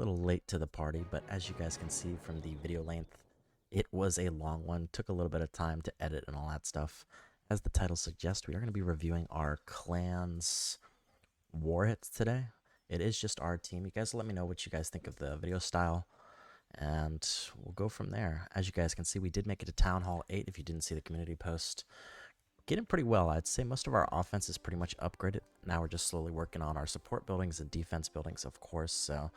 little late to the party, but as you guys can see from the video length, it was a long one. Took a little bit of time to edit and all that stuff. As the title suggests, we are going to be reviewing our clan's war hits today. It is just our team. You guys let me know what you guys think of the video style, and we'll go from there. As you guys can see, we did make it to Town Hall 8 if you didn't see the community post. Getting pretty well. I'd say most of our offense is pretty much upgraded. Now we're just slowly working on our support buildings and defense buildings, of course, so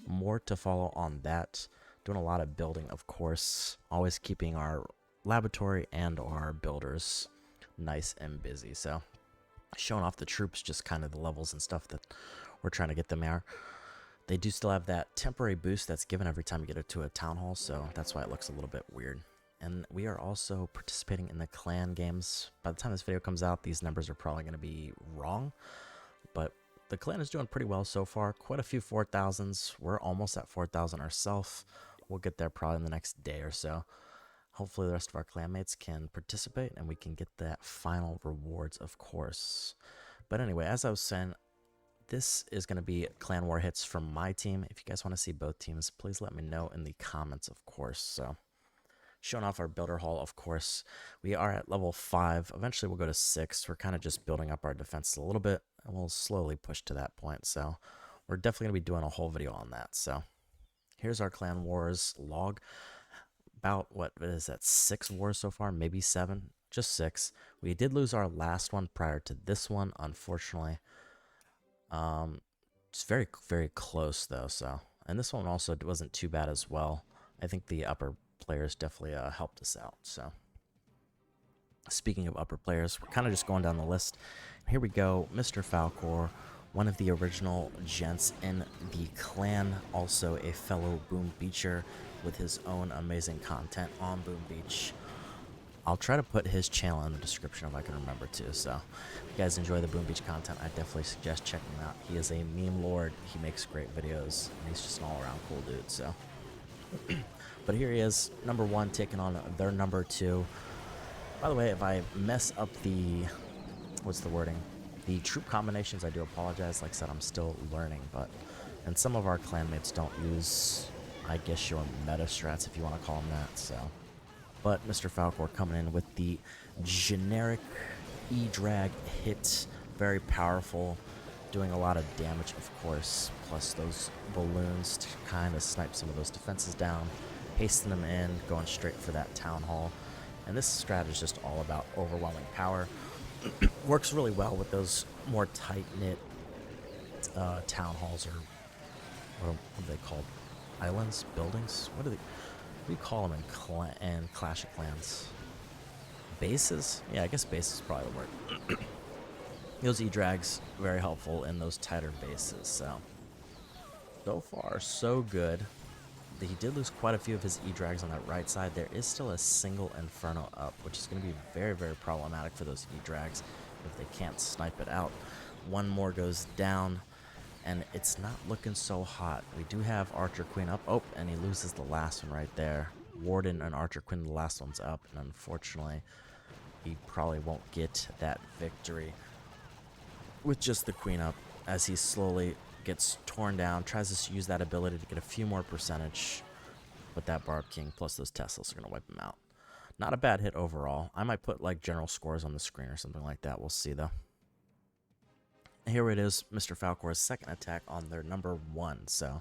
more to follow on that. Doing a lot of building, of course, always keeping our laboratory and our builders nice and busy. So showing off the troops, just kind of the levels and stuff that we're trying to get them there. They do still have that temporary boost that's given every time you get to a town hall, so that's why it looks a little bit weird. And we are also participating in the clan games. By the time this video comes out, these numbers are probably going to be wrong, but the clan is doing pretty well so far. Quite a few 4,000s. We're almost at 4,000 ourselves. We'll get there probably in the next day or so. Hopefully the rest of our clanmates can participate and we can get that final rewards, of course. But anyway, as I was saying, this is going to be clan war hits from my team. If you guys want to see both teams, please let me know in the comments, of course. So showing off our builder hall, of course. We are at level 5. Eventually we'll go to 6. We're kind of just building up our defense a little bit, and we'll slowly push to that point. So we're definitely going to be doing a whole video on that. So here's our clan wars log. About, what is that, 6 wars so far? Maybe 7? Just 6. We did lose our last one prior to this one, unfortunately. It's very, very close, though. So, and this one also wasn't too bad as well. I think the upper players definitely helped us out. So speaking of upper players, we're kind of just going down the list. Here we go. Mr. Falcor, one of the original gents in the clan, also a fellow Boom Beacher with his own amazing content on Boom Beach. I'll try to put his channel in the description if I can remember to. So if you guys enjoy the Boom Beach content, I definitely suggest checking him out. He is a meme lord. He makes great videos, and he's just an all-around cool dude. So but here he is, number 1, taking on their number 2. By the way, if I mess up the, what's the wording? The troop combinations, I do apologize. Like I said, I'm still learning, and some of our clanmates don't use, I guess, your meta strats, if you want to call them that, so. But Mr. Falcor coming in with the generic E-drag hit, very powerful, doing a lot of damage, of course, plus those balloons to kind of snipe some of those defenses down, pasting them in, going straight for that town hall. And this strat is just all about overwhelming power. Works really well with those more tight-knit town halls, or what are they called? Islands? Buildings? What do you call them in Clash of Clans? Bases? Yeah, I guess base is probably the word. Those E-drags, very helpful in those tighter bases, so far, so good. He did lose quite a few of his E-drags on that right side. There is still a single Inferno up, which is going to be very, very problematic for those E-drags if they can't snipe it out. One more goes down, and it's not looking so hot. We do have Archer Queen up. Oh, and he loses the last one right there. Warden and Archer Queen, the last one's up, and unfortunately, he probably won't get that victory with just the Queen up, as he slowly gets torn down, tries to use that ability to get a few more percentage, but that Barb King plus those Teslas are going to wipe him out. Not a bad hit overall. I might put like general scores on the screen or something like that. We'll see though. Here it is, Mr. Falcor's second attack on their number 1. So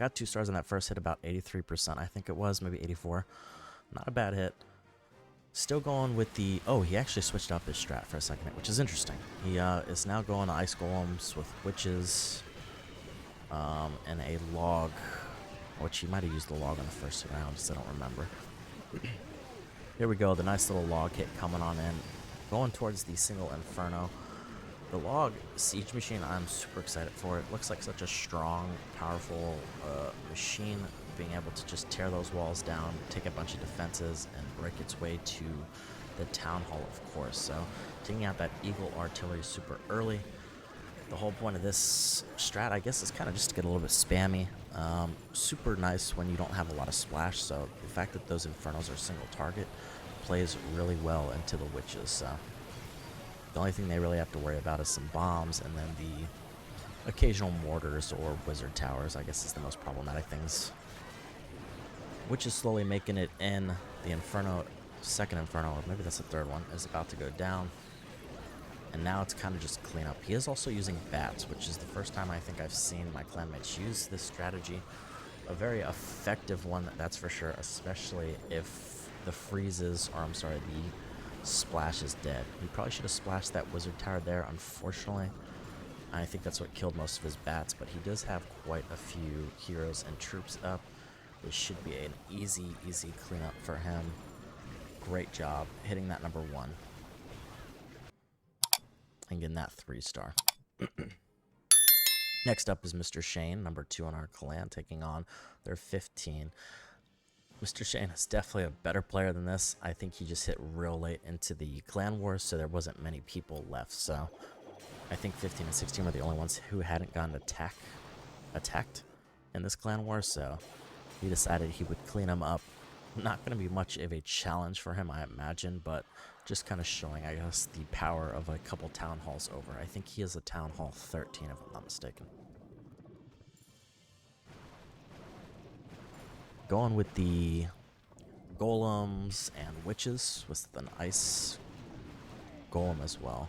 got 2 stars on that first hit, about 83%. I think it was, maybe 84. Not a bad hit. Still going with the... Oh, he actually switched up his strat for a second, which is interesting. He is now going to Ice Golems with Witches and a log, which he might have used the log on the first round, so I don't remember. Here we go, the nice little log hit coming on in. Going towards the single Inferno. The log siege machine, I'm super excited for. It looks like such a strong, powerful machine, being able to just tear those walls down, take a bunch of defenses, and break its way to the town hall, of course. So taking out that Eagle artillery super early. The whole point of this strat, I guess, is kind of just to get a little bit spammy. Super nice when you don't have a lot of splash, so the fact that those Infernos are single target plays really well into the Witches. So the only thing they really have to worry about is some bombs, and then occasional mortars or wizard towers, I guess, is the most problematic things. Which is slowly making it in. The Inferno, second Inferno, or maybe that's the third one, is about to go down. And now it's kind of just cleanup. He is also using bats, which is the first time I think I've seen my clanmates use this strategy. A very effective one, that's for sure, especially if the freezes, or I'm sorry, the splash is dead. He probably should have splashed that wizard tower there, unfortunately. I think that's what killed most of his bats, but he does have quite a few heroes and troops up. This should be an easy cleanup for him. Great job hitting that number 1. And getting that 3-star. Next up is Mr. Shane, number 2 on our clan, taking on their 15. Mr. Shane is definitely a better player than this. I think he just hit real late into the clan wars, so there wasn't many people left. So I think 15 and 16 were the only ones who hadn't gotten attacked in this clan war, so he decided he would clean them up. Not going to be much of a challenge for him, I imagine, but just kind of showing, I guess, the power of a couple town halls over. I think he is a town hall 13, if I'm not mistaken. Going with the golems and witches with an ice golem as well.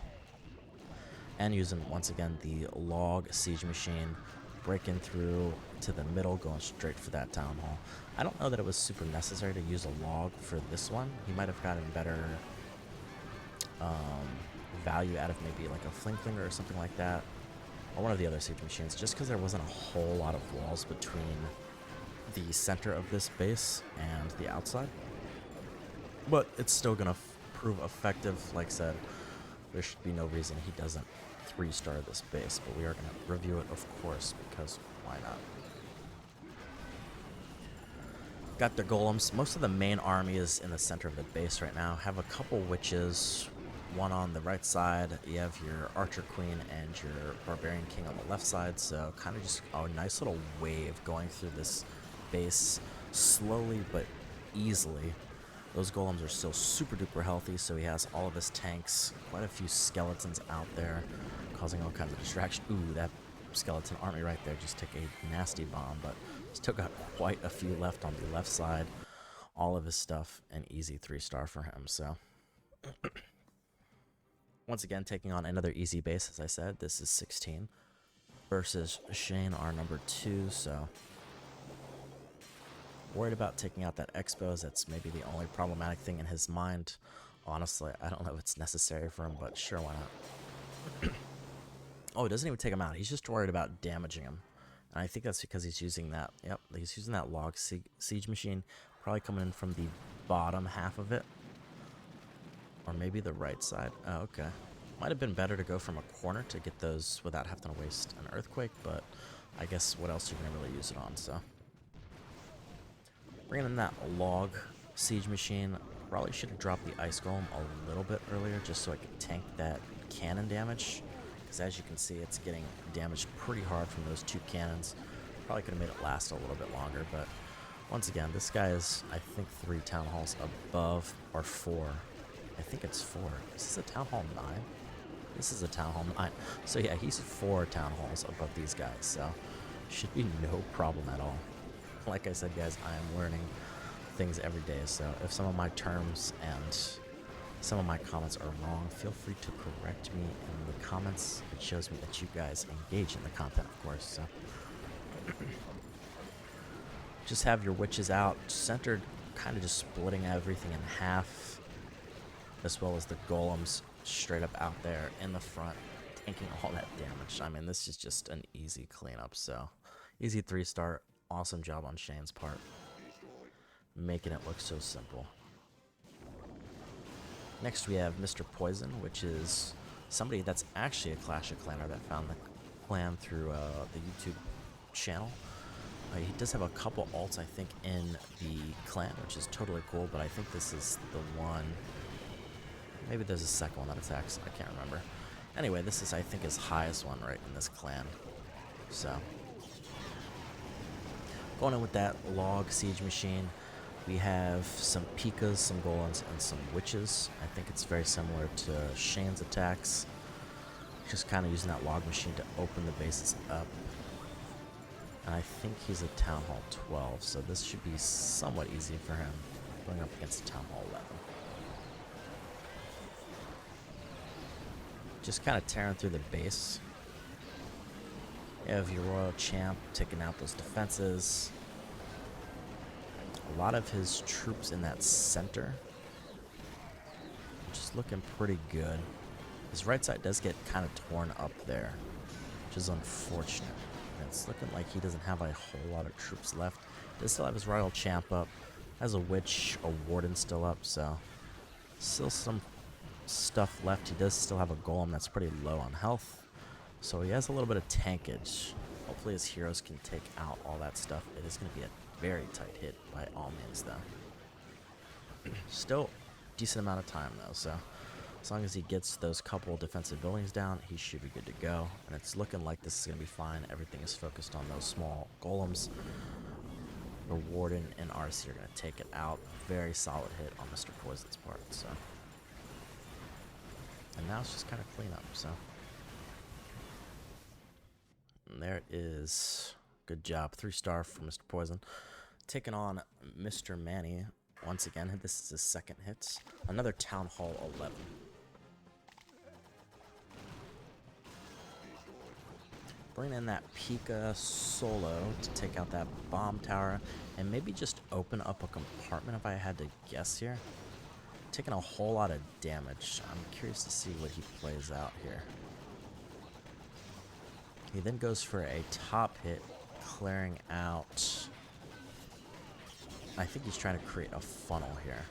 And using, once again, the log siege machine, breaking through to the middle, going straight for that town hall. I don't know that it was super necessary to use a log for this one. He might have gotten better value out of maybe like a fling flinger or something like that, or one of the other siege machines, just because there wasn't a whole lot of walls between the center of this base and the outside. But it's still gonna prove effective. Like I said, there should be no reason he doesn't 3-star this base, but we are gonna review it, of course, because why not? Got their golems. Most of the main army is in the center of the base right now. Have a couple witches, one on the right side. You have your archer queen and your barbarian king on the left side, so kind of just a nice little wave going through this base slowly but easily. Those golems are still super duper healthy, so he has all of his tanks, quite a few skeletons out there, causing all kinds of distraction. Ooh, that skeleton army right there just took a nasty bomb, but still got quite a few left on the left side. All of his stuff, an easy 3-star for him, so. Once again, taking on another easy base, as I said. This is 16 versus Shane, our number 2, so. Worried about taking out that expos. That's maybe the only problematic thing in his mind. Honestly, I don't know if it's necessary for him, but sure, why not? Oh, it doesn't even take him out. He's just worried about damaging him. And I think that's because he's using that. Yep, he's using that log siege machine. Probably coming in from the bottom half of it. Or maybe the right side. Oh, okay. Might have been better to go from a corner to get those without having to waste an earthquake, but I guess what else are you going to really use it on, so. Bringing in that log siege machine. Probably should have dropped the ice golem a little bit earlier just so I could tank that cannon damage. Because as you can see, it's getting damaged pretty hard from those 2 cannons. Probably could have made it last a little bit longer, but once again, this guy is, I think, 3 town halls above, or 4. I think it's 4. Is this a town hall 9? This is a town hall 9. So yeah, he's 4 town halls above these guys, so should be no problem at all. Like I said, guys, I am learning things every day, so if some of my terms and some of my comments are wrong, feel free to correct me in the comments. It shows me that you guys engage in the content, of course, so. Just have your witches out, centered, kind of just splitting everything in half, as well as the golems straight up out there in the front, tanking all that damage. I mean, this is just an easy cleanup, so. Easy 3-star. Awesome job on Shane's part, making it look so simple. Next we have Mr. Poison, which is somebody that's actually a Clash of Clanner that found the clan through the YouTube channel. He does have a couple alts, I think, in the clan, which is totally cool, but I think this is the one. Maybe there's a second one that attacks. I can't remember. Anyway, this is, I think, his highest one right in this clan. So. Going in with that log siege machine, we have some Pikas, some golems, and some witches. I think it's very similar to Shane's attacks. Just kind of using that log machine to open the bases up. And I think he's a Town Hall 12, so this should be somewhat easy for him going up against Town Hall 11. Just kind of tearing through the base. You have your Royal Champ taking out those defenses. A lot of his troops in that center, which is looking pretty good. His right side does get kind of torn up there, which is unfortunate. And it's looking like he doesn't have a whole lot of troops left. Does still have his Royal Champ up. Has a Witch, a Warden still up, so still some stuff left. He does still have a Golem that's pretty low on health, so he has a little bit of tankage. Hopefully his heroes can take out all that stuff. It is going to be a very tight hit by all means, though. Still decent amount of time, though, so as long as he gets those couple defensive buildings down, he should be good to go. And it's looking like this is going to be fine. Everything is focused on those small golems. The Warden and RC are going to take it out. Very solid hit on Mr. Poison's part, so. And now it's just kind of clean up, so. And there it is. Good job. 3-star for Mr. Poison. Taking on Mr. Manny. Once again, this is his second hit. Another Town Hall 11. Bring in that Pika solo to take out that bomb tower. And maybe just open up a compartment if I had to guess here. Taking a whole lot of damage. I'm curious to see what he plays out here. He then goes for a top hit, clearing out. I think he's trying to create a funnel here.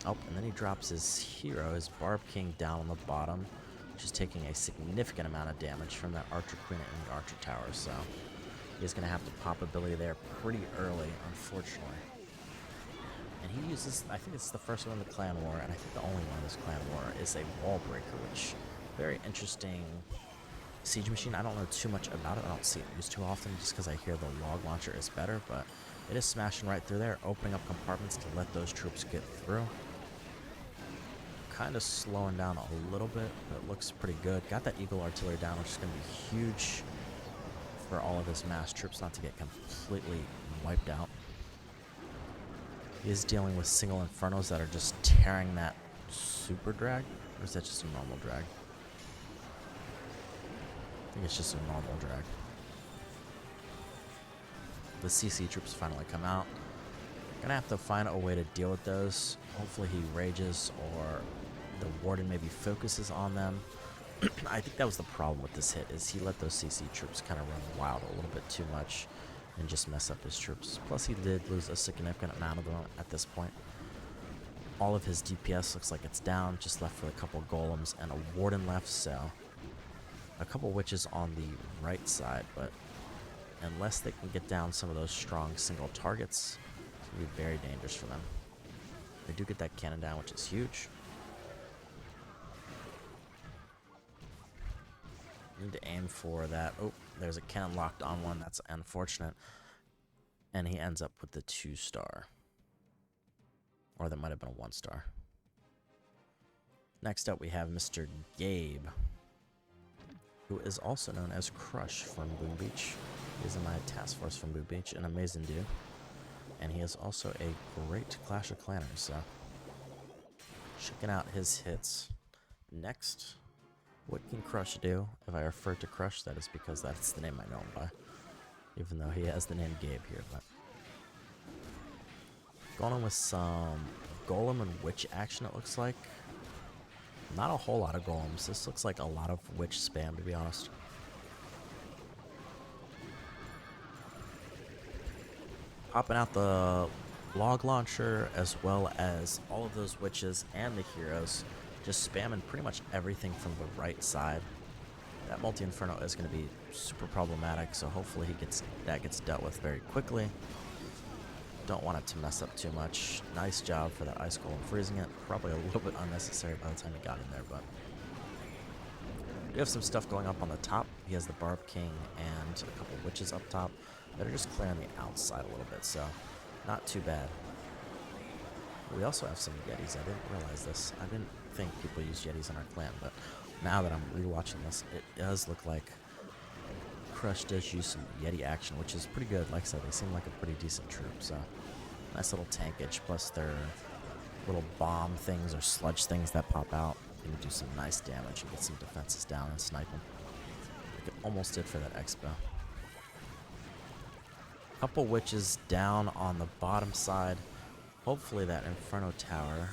Oh, and then he drops his hero, his Barb King, down on the bottom, which is taking a significant amount of damage from that Archer Queen and the Archer Tower. So he's going to have to pop ability there pretty early, unfortunately. And he uses, I think it's the first one in the Clan War, and I think the only one in this Clan War, is a Wall Breaker, which very interesting siege machine. I don't know too much about it. I don't see it used too often just because I hear the log launcher is better, but it is smashing right through there, opening up compartments to let those troops get through. Kind of slowing down a little bit, but it looks pretty good. Got that Eagle Artillery down, which is going to be huge for all of his mass troops not to get completely wiped out. He is dealing with single Infernos that are just tearing that super drag, or is that just a normal drag? I think it's just a normal drag. The CC troops finally come out. Gonna have to find a way to deal with those. Hopefully he rages or the Warden maybe focuses on them. I think that was the problem with this hit, is he let those CC troops kind of run wild a little bit too much and just mess up his troops. Plus he did lose a significant amount of them at this point. All of his DPS looks like it's down, just left with a couple golems and a Warden left, so a couple witches on the right side, but unless they can get down some of those strong single targets, it's going to be very dangerous for them. They do get that cannon down, which is huge. Need to aim for that. Oh, there's a cannon locked on one. That's unfortunate. And he ends up with the 2-star. Or that might have been a 1-star. Next up, we have Mr. Gabe, who is also known as Crush from Boom Beach. He's in my task force from Boom Beach, an amazing dude. And he is also a great Clash of Clanners, so checking out his hits. Next, what can Crush do? If I refer to Crush, that is because that's the name I know him by, even though he has the name Gabe here. But going on with some Golem and Witch action, it looks like. Not a whole lot of golems. This looks like a lot of witch spam, to be honest. Popping out the log launcher as well as all of those witches and the heroes. Just spamming pretty much everything from the right side. That multi-inferno is going to be super problematic, so hopefully that gets dealt with very quickly. Don't want it to mess up too much. Nice job for that ice golem freezing it. Probably a little bit unnecessary by the time he got in there, but we have some stuff going up on the top. He has the Barb King and a couple witches up top that are just clearing the outside a little bit, so not too bad. We also have some Yetis. I didn't realize this. I didn't think people use Yetis in our clan, but now that I'm rewatching this, it does look like Crush does use some Yeti action, which is pretty good. Like I said, they seem like a pretty decent troop, so nice little tankage, plus their little bomb things or sludge things that pop out. Gonna do some nice damage and get some defenses down and snipe them. Like it almost did for that Expo. Couple witches down on the bottom side. Hopefully that Inferno Tower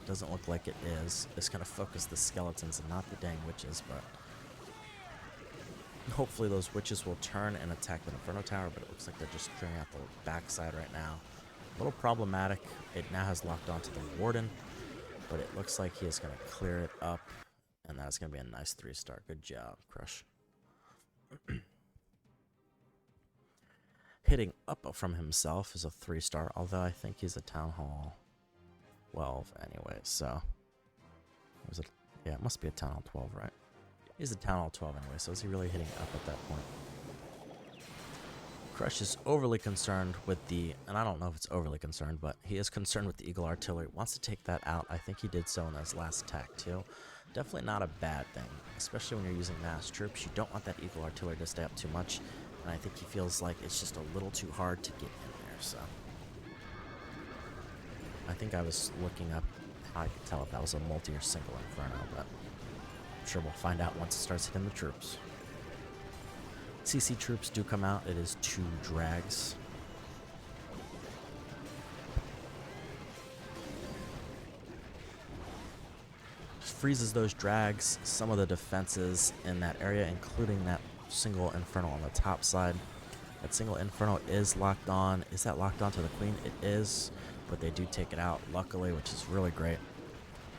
doesn't look like it is. It's gonna focus the skeletons and not the dang witches, but hopefully those witches will turn and attack the Inferno Tower, but it looks like they're just clearing out the backside right now. A little problematic. It now has locked onto the Warden, but it looks like he is going to clear it up, and that's going to be a nice 3-star. Good job, Crush. Hitting up from himself is a 3-star, although I think he's a Town Hall 12 anyway, so... Was it? Yeah, it must be a Town Hall 12, right? He's a Town Hall 12 anyway, so is he really hitting up at that point? Crush is overly concerned with the, and I don't know if it's overly concerned, but he is concerned with the Eagle Artillery. Wants to take that out. I think he did so in his last attack too. Definitely not a bad thing, especially when you're using mass troops. You don't want that Eagle Artillery to stay up too much, and I think he feels like it's just a little too hard to get in there, so. I think I was looking up how I could tell if that was a multi or single Inferno, but I'm sure we'll find out once it starts hitting the troops. CC troops do come out. It is 2 drags. Freezes those drags, some of the defenses in that area, including that single Inferno on the top side. That single Inferno is locked on. Is that locked on to the Queen? It is, but they do take it out, luckily, which is really great.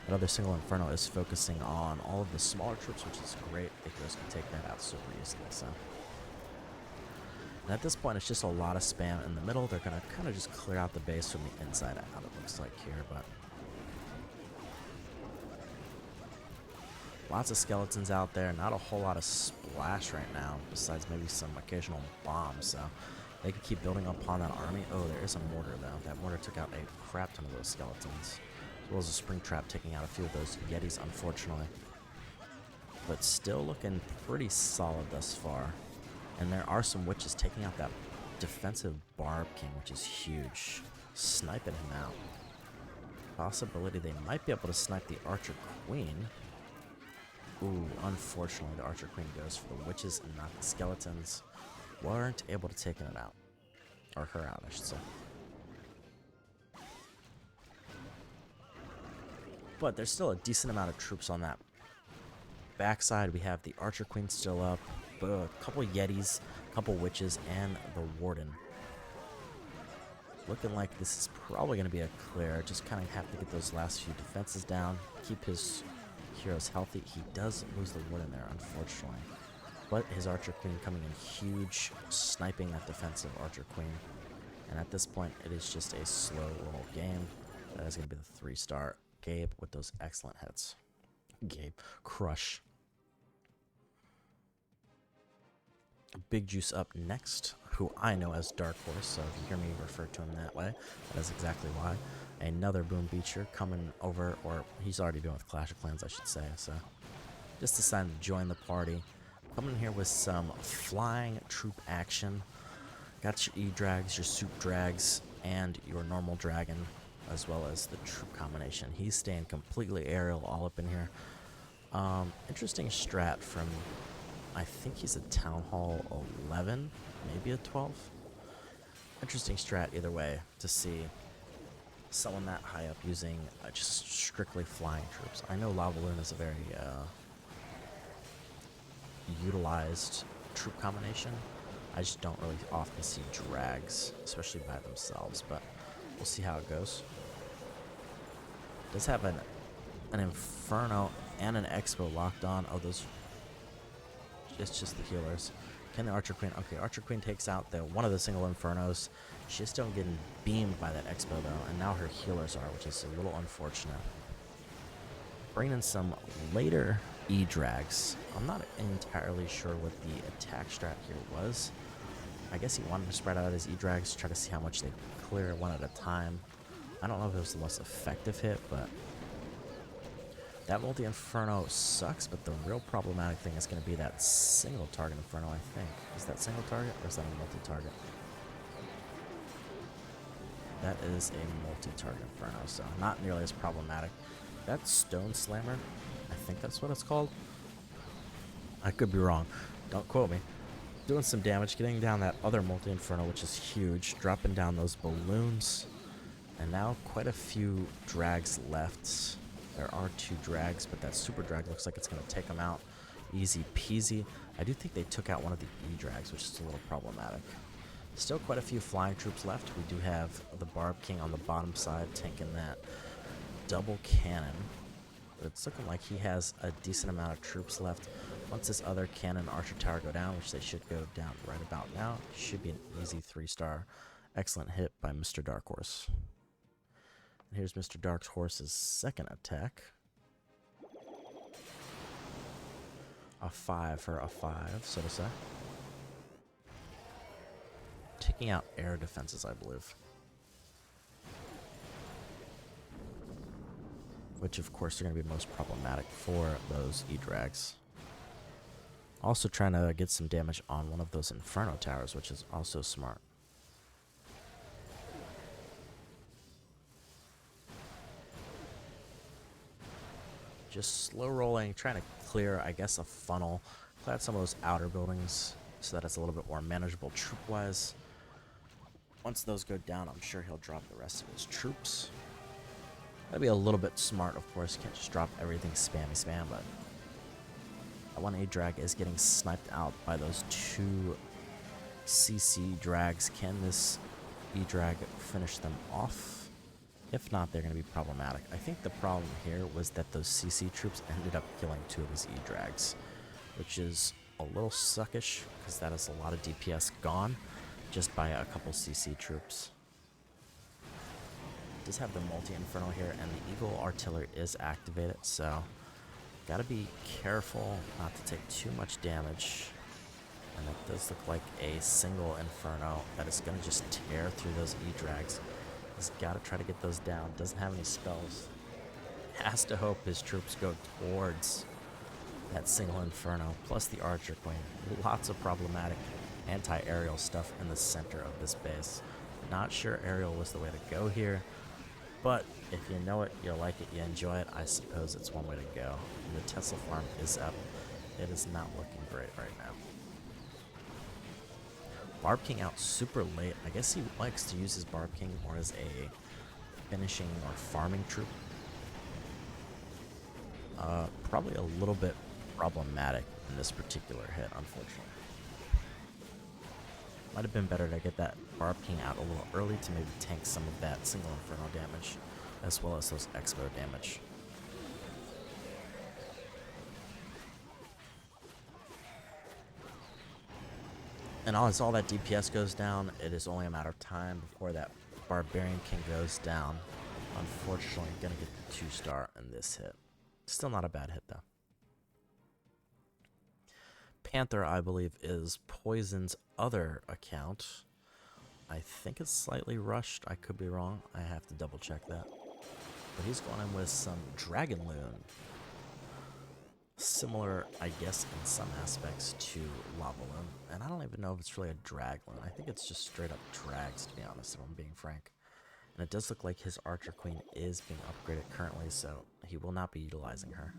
That other single Inferno is focusing on all of the smaller troops, which is great because can take that out super easily, so. And at this point, it's just a lot of spam in the middle. They're going to kind of just clear out the base from the inside out, it looks like here, but... Lots of skeletons out there, not a whole lot of splash right now, besides maybe some occasional bombs, so they can keep building upon that army. Oh, there is a mortar, though. That mortar took out a crap ton of those skeletons, as well as a spring trap taking out a few of those Yetis, unfortunately. But still looking pretty solid thus far. And there are some witches taking out that defensive Barb King, which is huge. Sniping him out. Possibility they might be able to snipe the Archer Queen. Ooh, unfortunately the Archer Queen goes for the witches and not the skeletons. Weren't able to take it out. Or her out, I should say. But there's still a decent amount of troops on that backside. We have the Archer Queen still up. A couple Yetis, a couple witches, and the Warden. Looking like this is probably going to be a clear. Just kind of have to get those last few defenses down. Keep his heroes healthy. He does lose the Warden there, unfortunately. But his Archer Queen coming in huge, sniping that defensive Archer Queen. And at this point, it is just a slow little game. That is going to be the 3-star. Gabe with those excellent hits. Gabe. Crush. Big Juice up next, who I know as Dark Horse, so if you hear me refer to him that way, that is exactly why. Another Boom Beacher coming over, or he's already been with Clash of Clans, I should say, so just decided to join the party. Coming here with some flying troop action. Got your E-Drags, your Soup Drags, and your normal dragon, as well as the troop combination. He's staying completely aerial all up in here. Interesting strat from... I think he's a Town Hall 11, maybe a 12. Interesting strat either way to see someone that high up using just strictly flying troops. I know Lava Loon is a very utilized troop combination. I just don't really often see drags, especially by themselves, but we'll see how it goes. Does have an Inferno and an Expo locked on. Oh, those... It's just the healers. Can the Archer Queen... Okay, Archer Queen takes out one of the single Infernos. She's still getting beamed by that Expo, though, and now her healers are, which is a little unfortunate. Bringing in some later E-Drags. I'm not entirely sure what the attack strat here was. I guess he wanted to spread out his E-Drags, try to see how much they clear one at a time. I don't know if it was the most effective hit, but... That multi-inferno sucks, but the real problematic thing is going to be that single target inferno, I think. Is that single target or is that a multi-target? That is a multi-target inferno, so not nearly as problematic. That stone slammer, I think that's what it's called. I could be wrong. Don't quote me. Doing some damage, getting down that other multi-inferno, which is huge, dropping down those balloons. And now quite a few drags left. There are 2 drags, but that super drag looks like it's going to take them out easy peasy. I do think they took out one of the E-drags, which is a little problematic. Still quite a few flying troops left. We do have the Barb King on the bottom side taking that double cannon. But it's looking like he has a decent amount of troops left. Once this other cannon archer tower go down, which they should go down right about now, should be an easy 3-star. Excellent hit by Mr. Dark Horse. And here's Mr. Dark Horse's second attack. A 5 for a 5, so to say. Taking out air defenses, I believe. Which, of course, are going to be most problematic for those E-drags. Also trying to get some damage on one of those Inferno towers, which is also smart. Just slow rolling, trying to clear, I guess, a funnel. Clear out some of those outer buildings so that it's a little bit more manageable troop-wise. Once those go down, I'm sure he'll drop the rest of his troops. That'd be a little bit smart, of course. Can't just drop everything spammy spam, but that one A-drag is getting sniped out by those 2 CC drags. Can this E-drag finish them off? If not, they're going to be problematic. I think the problem here was that those CC troops ended up killing 2 of his E-drags, which is a little suckish because that is a lot of DPS gone just by a couple CC troops. Does have the multi-inferno here, and the Eagle Artillery is activated, so gotta be careful not to take too much damage. And it does look like a single inferno that is gonna just tear through those E-drags. He's gotta try to get those down. Doesn't have any spells. Has to hope his troops go towards that single inferno, plus the Archer Queen. Lots of problematic anti-aerial stuff in the center of this base. Not sure aerial was the way to go here, but if you know it, you like it, you enjoy it, I suppose it's one way to go. And the Tesla farm is up. It is not looking great right now. Barb King out super late. I guess he likes to use his Barb King more as a finishing or farming troop. Probably a little bit problematic in this particular hit, unfortunately. Might have been better to get that Barb King out a little early to maybe tank some of that single inferno damage, as well as those expo damage. And as all that DPS goes down, it is only a matter of time before that Barbarian King goes down. Unfortunately, gonna get the 2-star in this hit. Still not a bad hit, though. Panther, I believe, is Poison's other account. I think it's slightly rushed. I could be wrong. I have to double check that. But he's going in with some Dragon Loon. Similar, I guess, in some aspects to Lava Loon. And I don't even know if it's really a Drag Loon. I think it's just straight up drags, to be honest, if I'm being frank. And it does look like his Archer Queen is being upgraded currently, so he will not be utilizing her.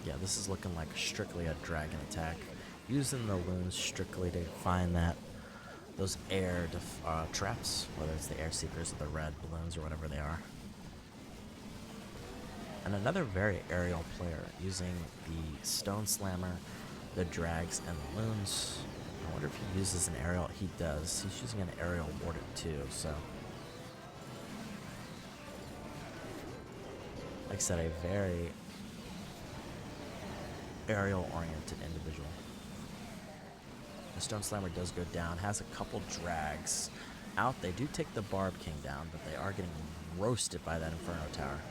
Yeah, this is looking like strictly a dragon attack. Using the loons strictly to find those air traps, whether it's the air seekers or the red balloons or whatever they are. And another very aerial player using the Stone Slammer, the drags, and the loons. I wonder if he uses an aerial. He does. He's using an aerial warden too, so. Like I said, a very aerial-oriented individual. The Stone Slammer does go down, has a couple drags out. They do take the Barb King down, but they are getting roasted by that Inferno Tower.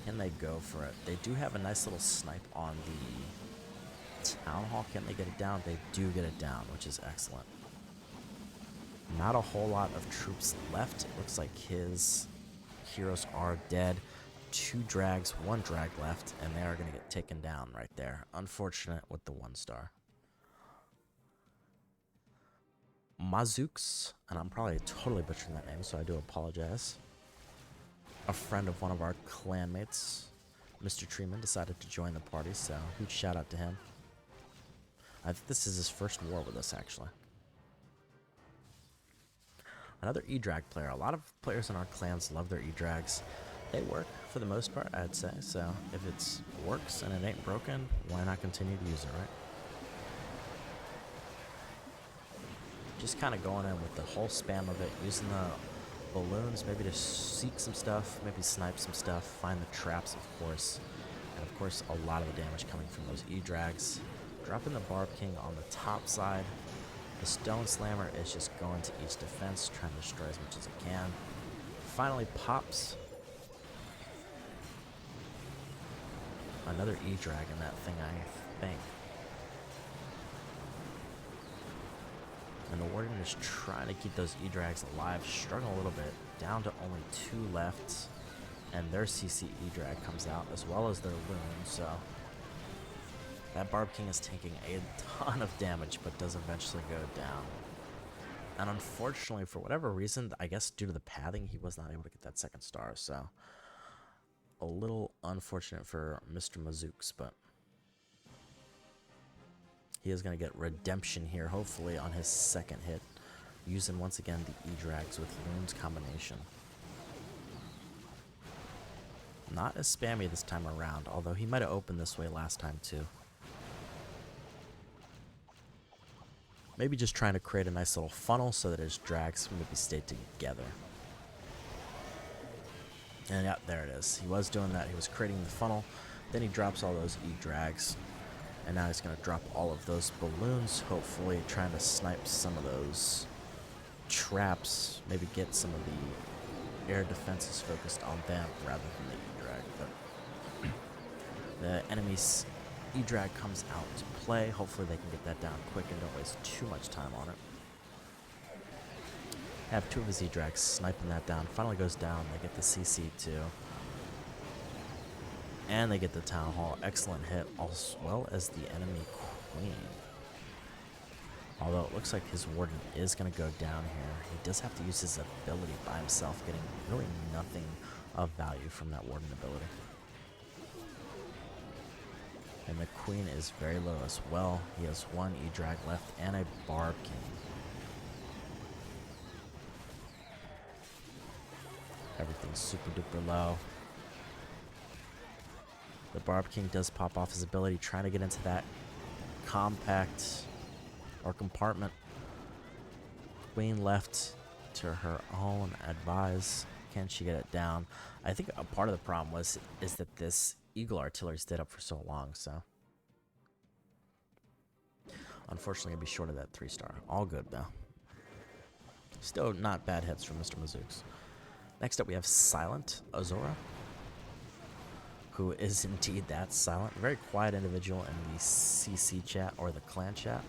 Can they go for it? They do have a nice little snipe on the Town Hall. Can they get it down? They do get it down, which is excellent. Not a whole lot of troops left. It looks like his heroes are dead. 2 drags, 1 drag left, and they are going to get taken down right there. Unfortunate with the 1 star. Mazooks, and I'm probably totally butchering that name, so I do apologize. A friend of one of our clanmates, Mr. Treeman, decided to join the party, so huge shout out to him. I think this is his first war with us, actually. Another E-Drag player. A lot of players in our clans love their E-Drags. They work for the most part, I'd say, so if it works and it ain't broken, why not continue to use it, right? Just kind of going in with the whole spam of it, using the balloons, maybe to seek some stuff, maybe snipe some stuff, find the traps, of course, and of course a lot of the damage coming from those E-Drags. Dropping the Barb King on the top side. The Stone Slammer is just going to each defense, trying to destroy as much as it can. Finally pops. Another E-Drag in that thing, I think. And the Warden is trying to keep those E-Drags alive, struggling a little bit, down to only 2 left. And their CC E-Drag comes out, as well as their Loon, so that Barb King is taking a ton of damage, but does eventually go down. And unfortunately, for whatever reason, I guess due to the pathing, he was not able to get that 2nd star, so a little unfortunate for Mr. Mazooks, but he is going to get redemption here, hopefully, on his 2nd hit, using once again the E-Drags with Loon's combination. Not as spammy this time around, although he might have opened this way last time too. Maybe just trying to create a nice little funnel so that his drags maybe stay together. And yeah, there it is. He was doing that. He was creating the funnel. Then he drops all those E-Drags. And now he's going to drop all of those balloons, hopefully trying to snipe some of those traps. Maybe get some of the air defenses focused on them rather than the E-Drag. But the enemy's E-Drag comes out to play. Hopefully they can get that down quick and don't waste too much time on it. Have 2 of his E-Drags sniping that down. Finally goes down. They get the CC too. And they get the Town Hall. Excellent hit, as well as the enemy Queen. Although it looks like his Warden is going to go down here. He does have to use his ability by himself, getting really nothing of value from that Warden ability. And the Queen is very low as well. He has 1 E-Drag left and a Barb King. Everything's super duper low. The Barb King does pop off his ability, trying to get into that compact or compartment. Queen left to her own advise. Can she get it down? I think a part of the problem is that this Eagle Artillery stayed up for so long, so unfortunately I'll be short of that 3 star. All good though. Still not bad hits from Mr. Mazooks. Next up we have Silent Azora, who is indeed that silent. Very quiet individual in the CC chat, or the clan chat.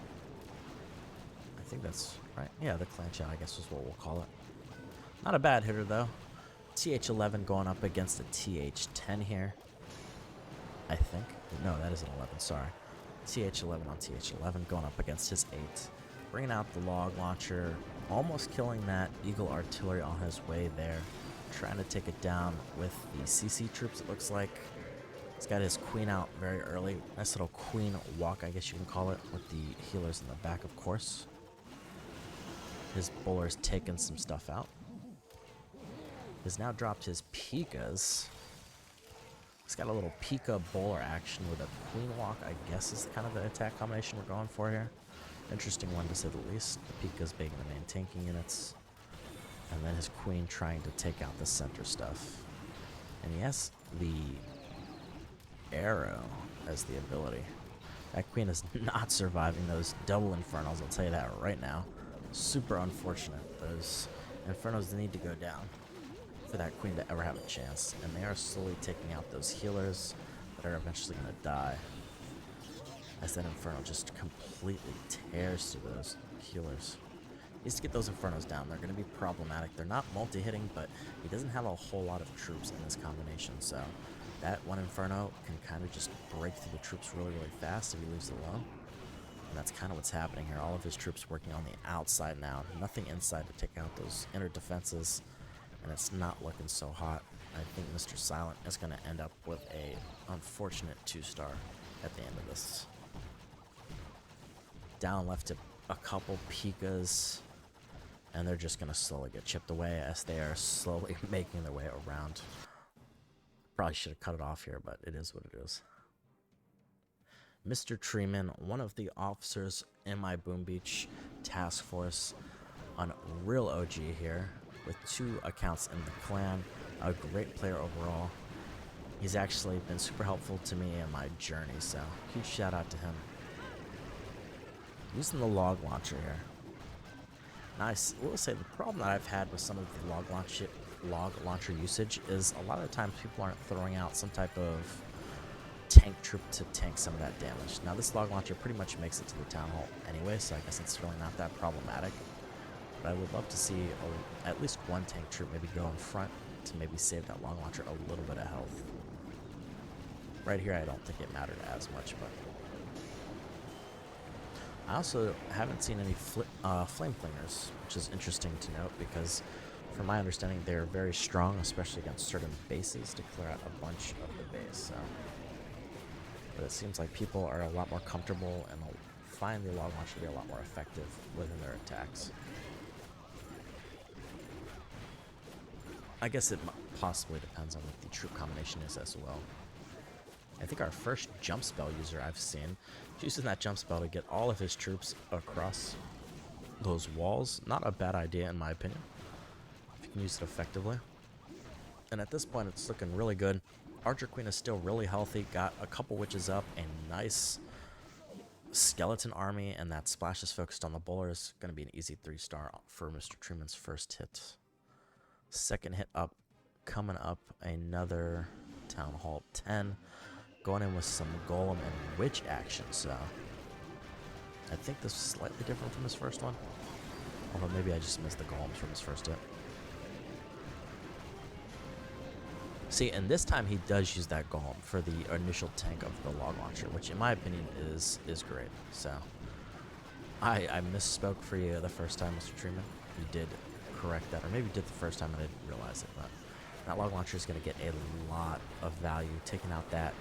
I think that's right. Yeah, the clan chat, I guess is what we'll call it. Not a bad hitter though. TH11 going up against the TH10 here. I think. No, that is an 11, sorry. TH11 on TH11 going up against his 8. Bringing out the log launcher. Almost killing that Eagle Artillery on his way there. Trying to take it down with the CC troops, it looks like. He's got his Queen out very early. Nice little Queen walk, I guess you can call it, with the healers in the back, of course. His bowler's taking some stuff out. He's now dropped his Pikas. He's got a little Pika bowler action with a Queen walk, I guess is kind of the attack combination we're going for here. Interesting one to say the least. The Pika's being the main tanking units. And then his Queen trying to take out the center stuff. And he has the arrow as the ability. That Queen is not surviving those double Infernos, I'll tell you that right now. Super unfortunate. Those Infernos need to go down for that Queen to ever have a chance. And they are slowly taking out those healers that are eventually going to die. As that Inferno just completely tears through those healers. needs to get those Infernos down. They're going to be problematic. They're not multi-hitting, but he doesn't have a whole lot of troops in this combination, so that one Inferno can kind of just break through the troops really, really fast if he leaves it alone. And that's kind of what's happening here. All of his troops working on the outside now. Nothing inside to take out those inner defenses, and it's not looking so hot. I think Mr. Silent is going to end up with a unfortunate 2-star at the end of this. Down left to a couple Pikas, and they're just going to slowly get chipped away as they are slowly making their way around. Probably should have cut it off here, but it is what it is. Mr. Treeman, one of the officers in my Boom Beach task force, on real OG here, with 2 accounts in the clan, a great player overall. He's actually been super helpful to me in my journey, so huge shout out to him. Using the log launcher here. Nice. I will say the problem that I've had with some of the log launcher usage is a lot of the times people aren't throwing out some type of tank troop to tank some of that damage. Now this log launcher pretty much makes it to the town hall anyway, so I guess it's really not that problematic. But I would love to see at least one tank troop maybe go in front to maybe save that log launcher a little bit of health. Right here I don't think it mattered as much, but I also haven't seen any flame flingers, which is interesting to note because from my understanding they're very strong, especially against certain bases, to clear out a bunch of the base. So. But it seems like people are a lot more comfortable and find the log launcher to be a lot more effective within their attacks. I guess it possibly depends on what the troop combination is as well. I think our first jump spell user I've seen using that jump spell to get all of his troops across those walls. Not a bad idea in my opinion, if you can use it effectively. And at this point it's looking really good. Archer Queen is still really healthy, got a couple witches up, a nice skeleton army, and that splash is focused on the bowlers. Going to be an easy 3-star for Mr. Truman's first hit. Second hit up, coming up another Town Hall 10. Going in with some golem and witch action, so I think this is slightly different from his first one. Although maybe I just missed the golems from his first hit. See, and this time he does use that golem for the initial tank of the log launcher, which in my opinion is great. So I misspoke for you the first time, Mr. Treeman. You did correct that, or maybe you did the first time and I didn't realize it, but that log launcher is going to get a lot of value, taking out that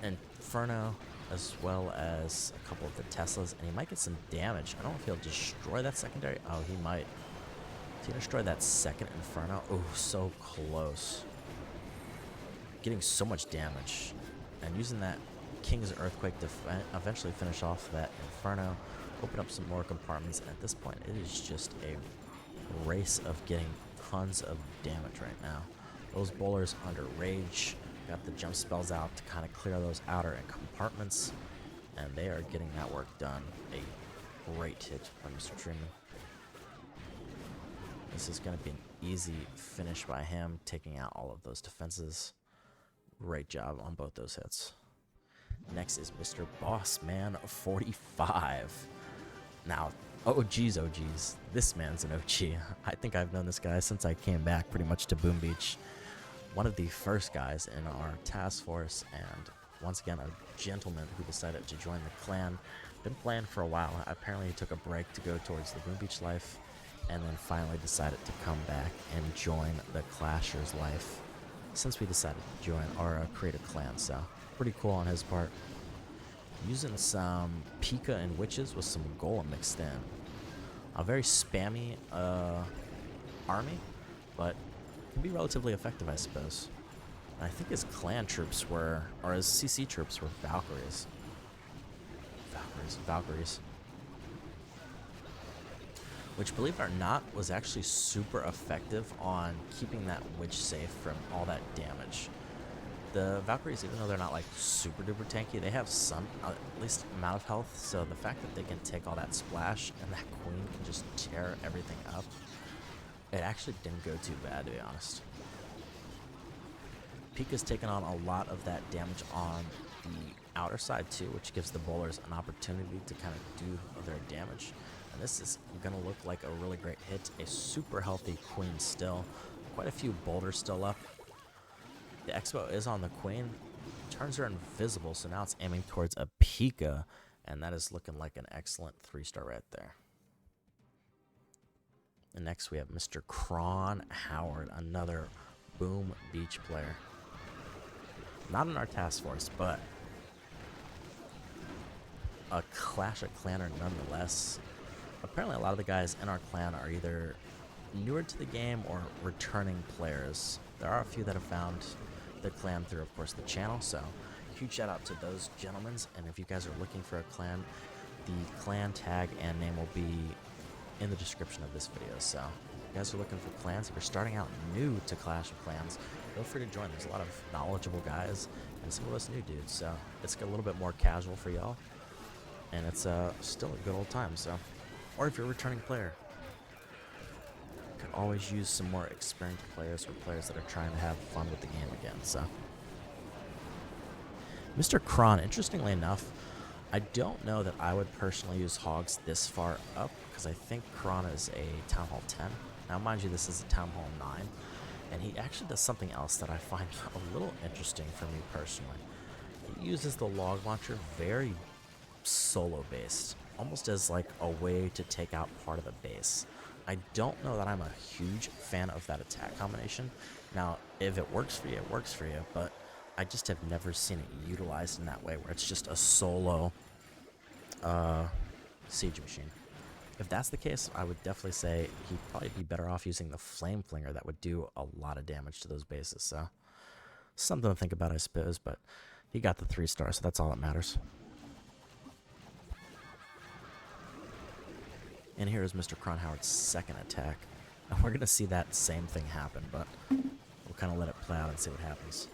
Inferno as well as a couple of the Teslas, and he might get some damage. I don't know if he'll destroy that secondary. Oh, he might. He destroyed that second Inferno. Oh, so close. Getting so much damage. And using that King's Earthquake to eventually finish off that Inferno. Open up some more compartments. And at this point, it is just a race of getting tons of damage right now. Those bowlers under rage. Got the jump spells out to kind of clear those outer compartments. And they are getting that work done. A great hit by Mr. Truman. This is going to be an easy finish by him, taking out all of those defenses. Great job on both those hits. Next is Mr. Bossman 45. Now, OG's. This man's an OG. I think I've known this guy since I came back pretty much to Boom Beach. One of the first guys in our task force, and once again, a gentleman who decided to join the clan. Been playing for a while. Apparently he took a break to go towards the Boom Beach life, and then finally decided to come back and join the Clashers life since we decided to join or create a clan. So pretty cool on his part. Using some Pika and Witches with some Golem mixed in. A very spammy army, but can be relatively effective, I suppose. And I think his clan troops were, or his CC troops were Valkyries. Valkyries. Which, believe it or not, was actually super effective on keeping that witch safe from all that damage. The Valkyries, even though they're not like super duper tanky, they have some, at least amount of health, so the fact that they can take all that splash and that queen can just tear everything up, it actually didn't go too bad, to be honest. Pika's taken on a lot of that damage on the outer side too, which gives the bowlers an opportunity to kind of do their damage. And this is going to look like a really great hit. A super healthy queen still. Quite a few boulders still up. The Expo is on the queen. Turns her invisible, so now it's aiming towards a Pika. And that is looking like an excellent 3-star right there. And next we have Mr. Cron Howard, another Boom Beach player. Not in our task force, but a Clash of Clanner nonetheless. Apparently a lot of the guys in our clan are either newer to the game or returning players. There are a few that have found the clan through, of course, the channel, so huge shout out to those gentlemen. And if you guys are looking for a clan, the clan tag and name will be in the description of this video. So if you guys are looking for clans, if you're starting out new to Clash of Clans, feel free to join. There's a lot of knowledgeable guys and some of us new dudes, so it's a little bit more casual for y'all, and it's still a good old time. So, or if you're a returning player, could always use some more experienced players or players that are trying to have fun with the game again. So Mr. Cron, interestingly enough, I don't know that I would personally use hogs this far up, because I think Cron is a Town Hall 10. Now mind you, this is a Town Hall 9, and he actually does something else that I find a little interesting for me personally. He uses the log launcher very solo based, almost as like a way to take out part of the base. I don't know that I'm a huge fan of that attack combination. Now, if it works for you, it works for you, but I just have never seen it utilized in that way, where it's just a solo siege machine. If that's the case, I would definitely say he'd probably be better off using the flame flinger that would do a lot of damage to those bases. So something to think about, I suppose, but he got the 3-star, so that's all that matters. And here is Mr. Cron Howard's second attack. And we're going to see that same thing happen, but we'll kind of let it play out and see what happens.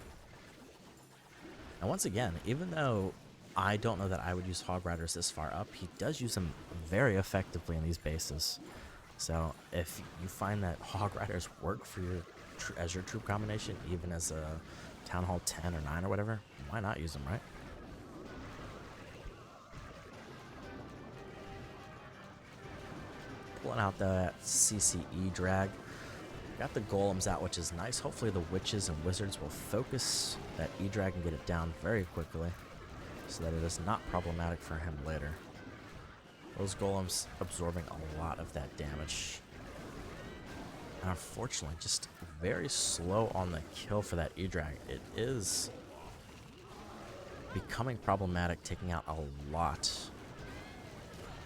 And once again, even though I don't know that I would use Hog Riders this far up, he does use them very effectively in these bases. So if you find that Hog Riders work for your as your troop combination, even as a Town Hall 10 or 9 or whatever, why not use them, right? Pulling out that CCE drag. Got the golems out, which is nice. Hopefully the witches and wizards will focus that E-drag and get it down very quickly, so that it is not problematic for him later. Those golems absorbing a lot of that damage. And unfortunately, just very slow on the kill for that E-drag. It is becoming problematic, taking out a lot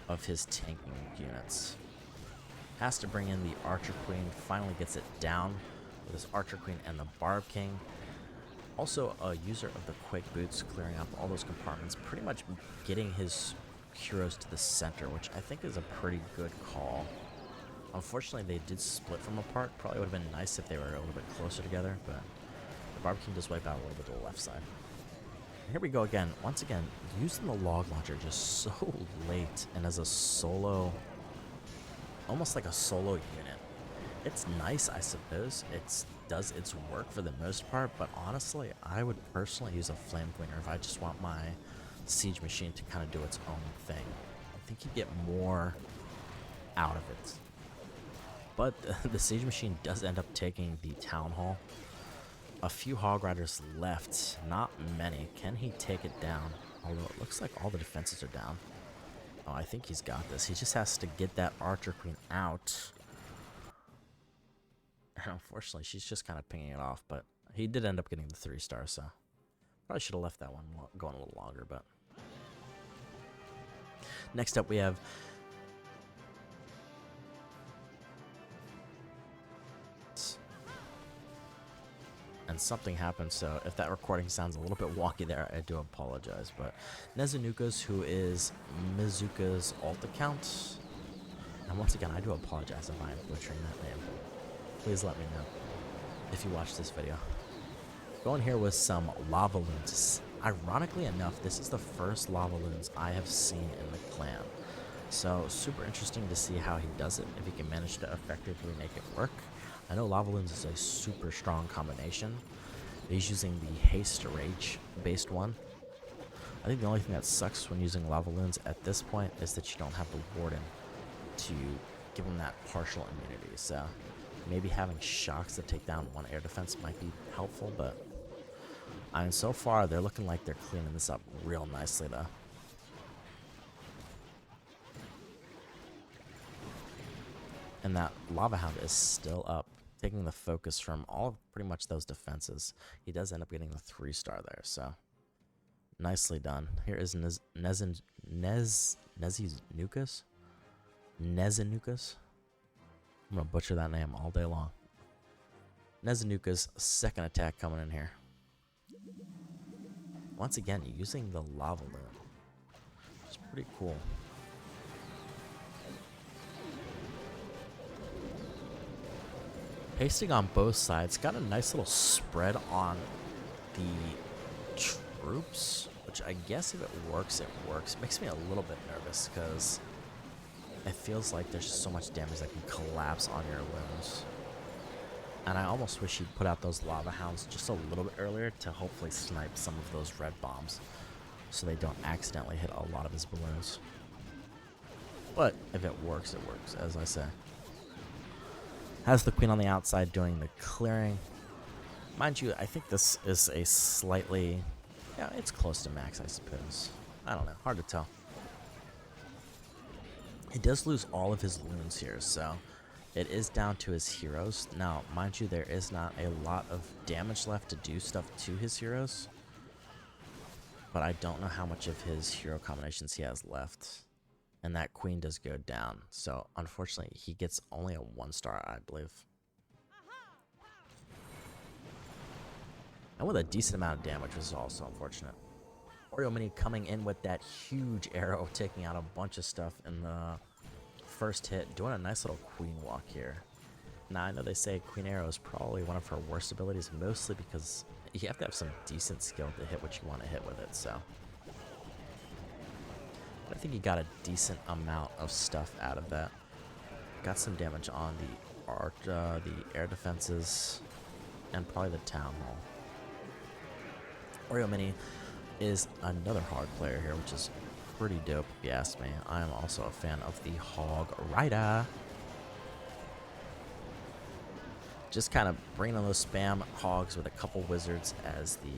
of his tanking units. Has to bring in the Archer Queen, finally gets it down with his Archer Queen and the Barb King. Also a user of the Quake Boots, clearing up all those compartments, pretty much getting his heroes to the center, which I think is a pretty good call. Unfortunately, they did split from apart. Probably would have been nice if they were a little bit closer together, but the Barb King does wipe out a little bit to the left side. And here we go again. Once again, using the log launcher just so late and as a solo, almost like a solo unit. It's nice, I suppose. It does its work for the most part, but honestly, I would personally use a flame flinger if I just want my siege machine to kind of do its own thing. I think you get more out of it. But the siege machine does end up taking the town hall. A few hog riders left, not many. Can he take it down? Although it looks like all the defenses are down. Oh, I think he's got this. He just has to get that Archer Queen out. And unfortunately, she's just kind of pinging it off, but he did end up getting the 3-star, so probably should have left that one going a little longer, but next up we have and something happened, so if that recording sounds a little bit wonky there, I do apologize. But Nezunukas, who is Mizuka's alt account, and once again, I do apologize if I am butchering that name. Please let me know if you watch this video. Going here with some lava loons. Ironically enough, this is the first lava loons I have seen in the clan. So super interesting to see how he does it, if he can manage to effectively make it work. I know lava loons is a super strong combination. He's using the haste rage based one. I think the only thing that sucks when using lava loons at this point is that you don't have the warden. to give them that partial immunity. So maybe having shocks to take down one air defense might be helpful, but I mean, so far they're looking like they're cleaning this up real nicely, though. And that Lava Hound is still up, taking the focus from all of pretty much those defenses. He does end up getting the 3-star there, so nicely done. Here is Nezinukas. Nezinukas. I'm gonna butcher that name all day long. Nezinukas' second attack coming in here. Once again, using the lava loon. It's pretty cool. Pasting on both sides, got a nice little spread on the troops, which I guess if it works, it works. Makes me a little bit nervous because it feels like there's just so much damage that can collapse on your loons. And I almost wish he'd put out those lava hounds just a little bit earlier to hopefully snipe some of those red bombs so they don't accidentally hit a lot of his balloons. But if it works, as I say. Has the queen on the outside doing the clearing. Mind you, I think this is a slightly... yeah, it's close to max, I suppose. I don't know. Hard to tell. He does lose all of his loons here, so it is down to his heroes. Now, mind you, there is not a lot of damage left to do stuff to his heroes. But I don't know how much of his hero combinations he has left. And that queen does go down. So, unfortunately, he gets only a 1-star, I believe. And with a decent amount of damage, which is also unfortunate. Oreo Mini coming in with that huge arrow, taking out a bunch of stuff in the first hit, doing a nice little queen walk here. Now, I know they say Queen Arrow is probably one of her worst abilities, mostly because you have to have some decent skill to hit what you want to hit with it, so. But I think he got a decent amount of stuff out of that. Got some damage on the air defenses, and probably the town hall. Oreo Mini is another hog player here, which is pretty dope if you ask me. I am also a fan of the Hog Rider. Just kind of bringing on those spam hogs with a couple wizards as the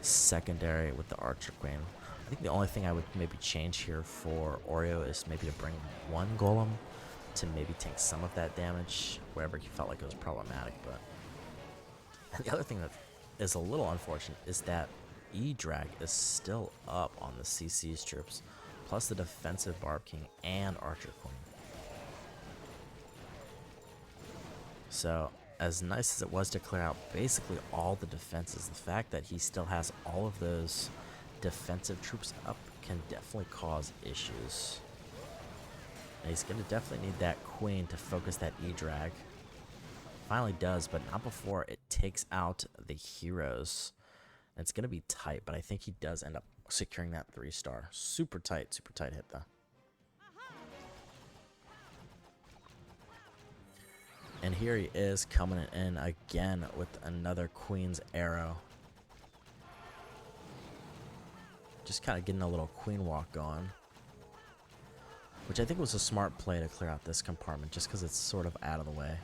secondary with the Archer Queen. I think the only thing I would maybe change here for Oreo is maybe to bring one golem to maybe take some of that damage wherever he felt like it was problematic. But and the other thing that is a little unfortunate is that E-Drag is still up on the CC's troops, plus the defensive Barb King and Archer Queen. So, as nice as it was to clear out basically all the defenses, the fact that he still has all of those defensive troops up can definitely cause issues. And he's going to definitely need that queen to focus that E-Drag. Finally does, but not before it takes out the heroes. And it's going to be tight, but I think he does end up securing that 3-star. Super tight hit though. And here he is coming in again with another Queen's Arrow. Just kind of getting a little queen walk going. Which I think was a smart play to clear out this compartment just because it's sort of out of the way.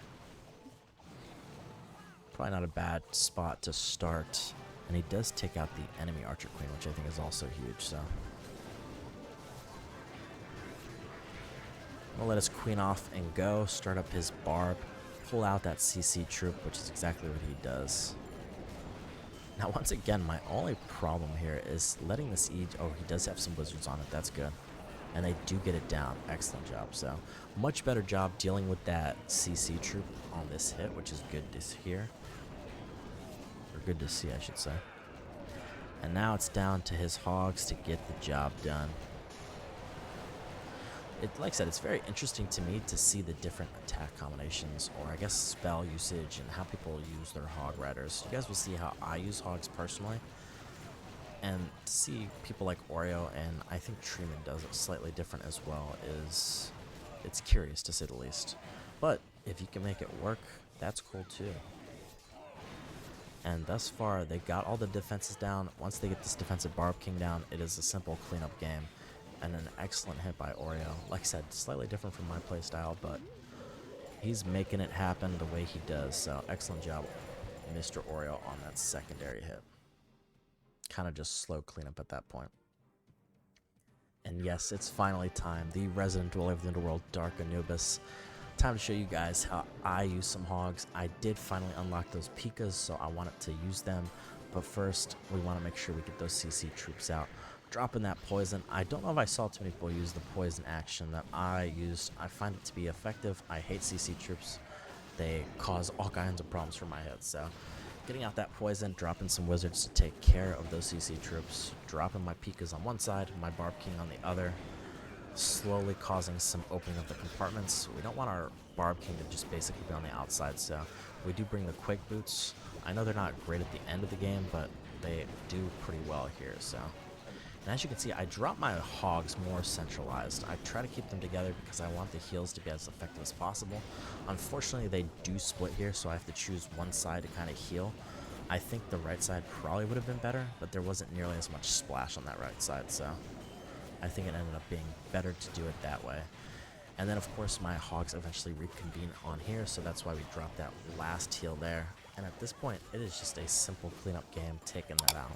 Probably not a bad spot to start. And he does take out the enemy Archer Queen, which I think is also huge, so. We'll let his queen off and go, start up his barb, pull out that CC troop, which is exactly what he does. Now, once again, my only problem here is letting this oh, he does have some wizards on it, that's good. And they do get it down, excellent job, so. Much better job dealing with that CC troop on this hit, which is good to hear. Good to see, I should say. And now it's down to his hogs to get the job done. Like I said, it's very interesting to me to see the different attack combinations, or I guess spell usage, and how people use their hog riders. You guys will see how I use hogs personally. And to see people like Oreo, and I think Treeman does it slightly different as well, it's curious to say the least. But if you can make it work, that's cool too. And thus far, they got all the defenses down. Once they get this defensive Barb King down, it is a simple cleanup game. And an excellent hit by Oreo. Like I said, slightly different from my playstyle, but he's making it happen the way he does. So excellent job, Mr. Oreo, on that secondary hit. Kind of just slow cleanup at that point. And yes, it's finally time. The resident dweller of the underworld, Dark Anubis. Time to show you guys how I use some hogs. I did finally unlock those Pikas, so I wanted to use them. But first, we want to make sure we get those CC troops out. Dropping that poison. I don't know if I saw too many people use the poison action that I used. I find it to be effective. I hate CC troops. They cause all kinds of problems for my head. So getting out that poison, dropping some wizards to take care of those CC troops, dropping my Pikas on one side, my Barb King on the other, slowly causing some opening of the compartments. We don't want our Barb King to just basically be on the outside, so we do bring the Quick Boots. I know they're not great at the end of the game, but they do pretty well here. So, and as you can see, I drop my hogs more centralized. I try to keep them together because I want the heals to be as effective as possible. Unfortunately, they do split here, so I have to choose one side to kind of heal. I think the right side probably would have been better, but there wasn't nearly as much splash on that right side, so I think it ended up being better to do it that way. And then, of course, my hogs eventually reconvene on here, so that's why we dropped that last heal there. And at this point, it is just a simple cleanup game, taking that out.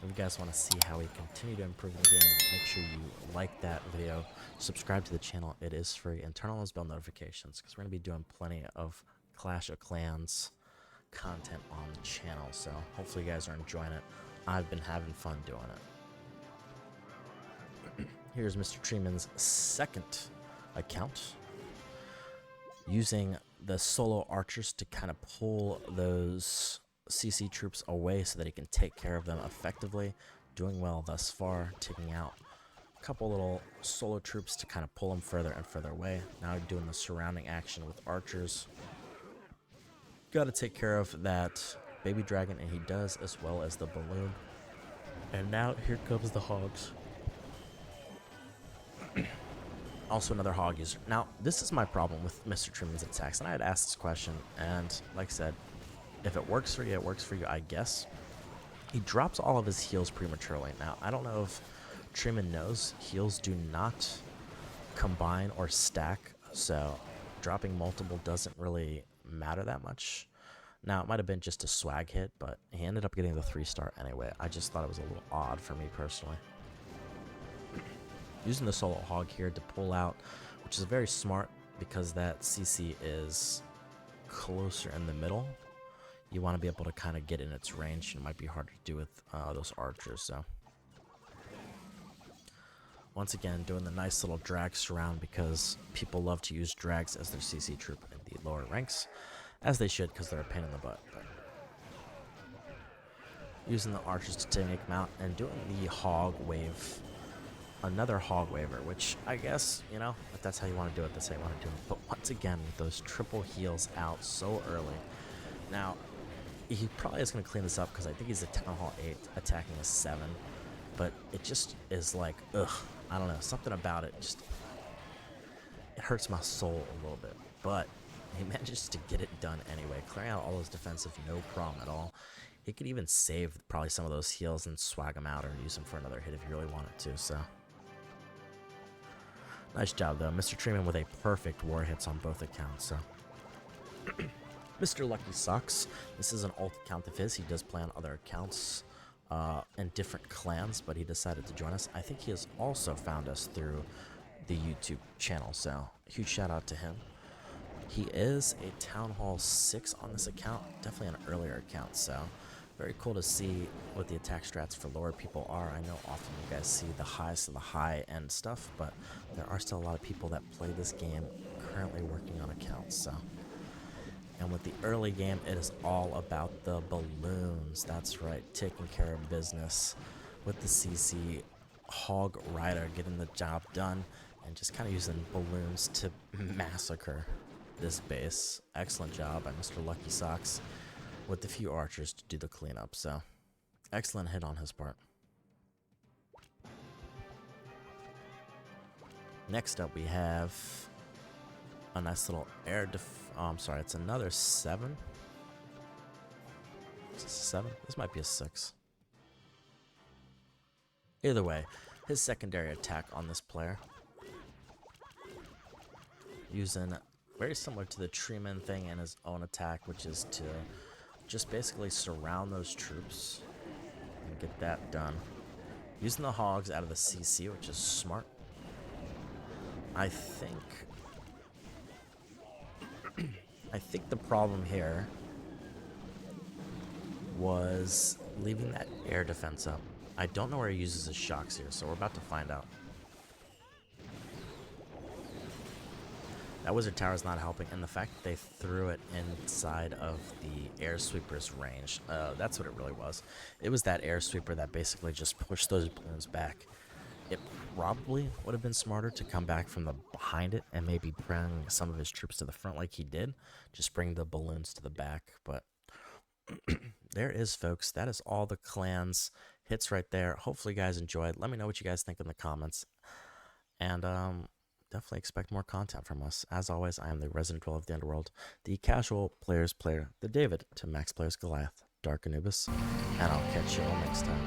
If you guys want to see how we continue to improve the game, make sure you like that video, subscribe to the channel, it is free, and turn on those bell notifications, because we're going to be doing plenty of Clash of Clans content on the channel, so hopefully you guys are enjoying it. I've been having fun doing it. Here's Mr. Treeman's second account, using the solo archers to kind of pull those CC troops away so that he can take care of them effectively. Doing well thus far, taking out a couple little solo troops to kind of pull them further and further away. Now doing the surrounding action with archers. Got to take care of that baby dragon, and he does, as well as the balloon. And now here comes the hogs. Also another hog user. Now, this is my problem with Mr. Truman's attacks, and I had asked this question, and like I said, if it works for you, it works for you, I guess. He drops all of his heals prematurely. Now, I don't know if Truman knows heals do not combine or stack, so dropping multiple doesn't really matter that much. Now, it might have been just a swag hit, but he ended up getting the 3-star anyway. I just thought it was a little odd for me personally. Using the solo hog here to pull out, which is very smart because that CC is closer in the middle. You want to be able to kind of get in its range. It might be harder to do with those archers. So once again, doing the nice little drag surround, because people love to use drags as their CC troop in the lower ranks, as they should, because they're a pain in the butt. But using the archers to take them out and doing the hog wave. Another hog waver, which I guess, you know, if that's how you want to do it, that's how you want to do it. But once again, with those triple heals out so early. Now, he probably is going to clean this up because I think he's a Town Hall 8 attacking a 7. But it just is like, ugh, I don't know, something about it just, it hurts my soul a little bit. But he manages to get it done anyway, clearing out all those defensive, no problem at all. He could even save probably some of those heals and swag them out or use them for another hit if he really wanted to, so. Nice job, though. Mr. Treeman with a perfect war hits on both accounts, so. Mr. Lucky Socks. This is an alt account of his. He does play on other accounts in different clans, but he decided to join us. I think he has also found us through the YouTube channel, so huge shout out to him. He is a Town Hall 6 on this account, definitely an earlier account, so very cool to see what the attack strats for lower people are. I know often you guys see the highest of the high-end stuff, but there are still a lot of people that play this game currently working on accounts, so. And with the early game, it is all about the balloons. That's right, taking care of business with the CC Hog Rider, getting the job done, and just kind of using balloons to massacre this base. Excellent job by Mr. Lucky Socks with a few archers to do the cleanup, so excellent hit on his part. Next up we have a nice little air I'm sorry, it's another 7. Is this a 7? This might be a 6. Either way, his secondary attack on this player. Using very similar to the Treeman thing in his own attack, which is to just basically surround those troops and get that done. Using the hogs out of the CC, which is smart. I think the problem here was leaving that air defense up. I don't know where he uses his shocks here, so we're about to find out. That wizard tower is not helping, and the fact that they threw it inside of the air sweeper's range, that's what it really was. It was that air sweeper that basically just pushed those balloons back. It probably would have been smarter to come back from the behind it and maybe bring some of his troops to the front like he did. Just bring the balloons to the back, but there is, folks. That is all the clans hits right there. Hopefully you guys enjoyed. Let me know what you guys think in the comments. And definitely expect more content from us. As always, I am the resident dweller of the underworld, the casual player's player, the David to Max Player's Goliath, Dark Anubis, and I'll catch you all next time.